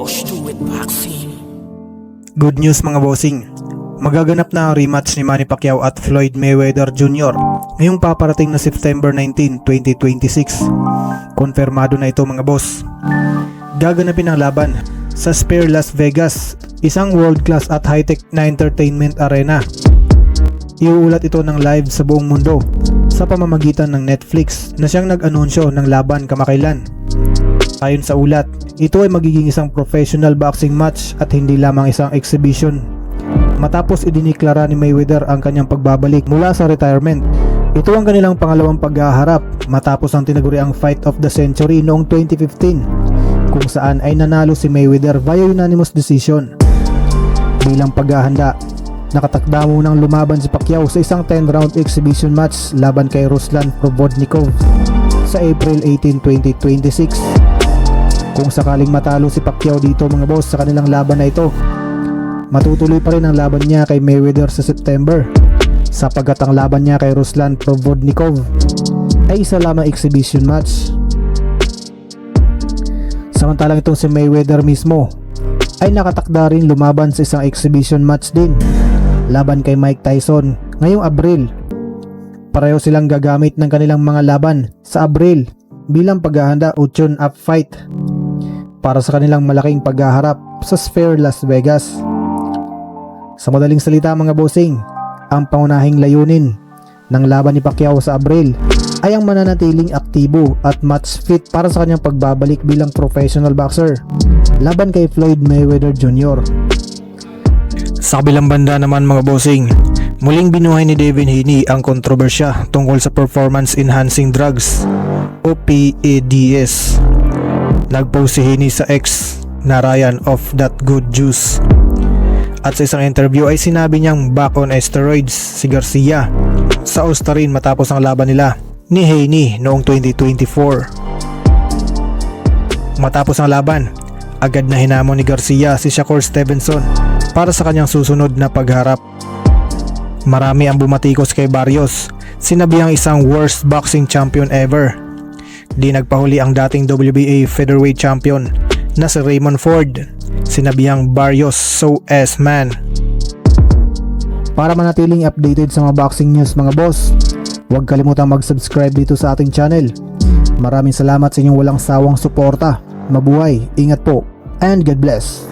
Stuart Boxing. Good news mga bossing. Magaganap na ang rematch ni Manny Pacquiao at Floyd Mayweather Jr. ngayong paparating na September 19, 2026. Konfirmado na ito mga boss. Gaganapin ang laban sa Sphere Las Vegas, isang world-class at high-tech na entertainment arena. Iuulat ito ng live sa buong mundo sa pamamagitan ng Netflix na siyang nag-anunsyo ng laban kamakailan. Ayon sa ulat, ito ay magiging isang professional boxing match at hindi lamang isang exhibition. Matapos idiniklara ni Mayweather ang kanyang pagbabalik mula sa retirement, ito ang kanilang pangalawang paghaharap matapos ang tinaguriang fight of the century noong 2015 kung saan ay nanalo si Mayweather via unanimous decision. Bilang paghahanda, nakatakda munang lumaban si Pacquiao sa isang 10-round exhibition match laban kay Ruslan Provodnikov sa April 18, 2026. Kung sakaling matalo si Pacquiao dito mga boss sa kanilang laban na ito, matutuloy pa rin ang laban niya kay Mayweather sa September, sapagkat ang laban niya kay Ruslan Provodnikov ay isa lamang exhibition match. Samantalang itong si Mayweather mismo ay nakatakda rin lumaban sa isang exhibition match din laban kay Mike Tyson ngayong Abril. Pareho silang gagamit ng kanilang mga laban sa Abril bilang paghahanda o tune-up fight para sa kanilang malaking paghaharap sa Sphere Las Vegas. Sa madaling salita mga bossing, ang pangunahing layunin ng laban ni Pacquiao sa Abril ay ang mananatiling aktibo at match fit para sa kanyang pagbabalik bilang professional boxer laban kay Floyd Mayweather Jr. Sa kabilang banda naman mga bossing, muling binuhay ni Devin Haney ang kontrobersya tungkol sa performance enhancing drugs o PEDs. Nagpost si Haney sa X na Ryan of that good juice. At sa isang interview ay sinabi niyang back on steroids si Garcia sa Austarin matapos ang laban nila ni Haney noong 2024. Matapos ang laban, agad na hinamon ni Garcia si Shakur Stevenson para sa kanyang susunod na pagharap. Marami ang bumatikos kay Barrios, sinabihang isang worst boxing champion ever. Di nagpahuli ang dating WBA featherweight champion na si Raymond Ford, sinabihang Barrios so S-man. Para manatiling updated sa mga boxing news mga boss, huwag kalimutang mag-subscribe dito sa ating channel. Maraming salamat sa inyong walang sawang suporta. Mabuhay, ingat po, and God bless.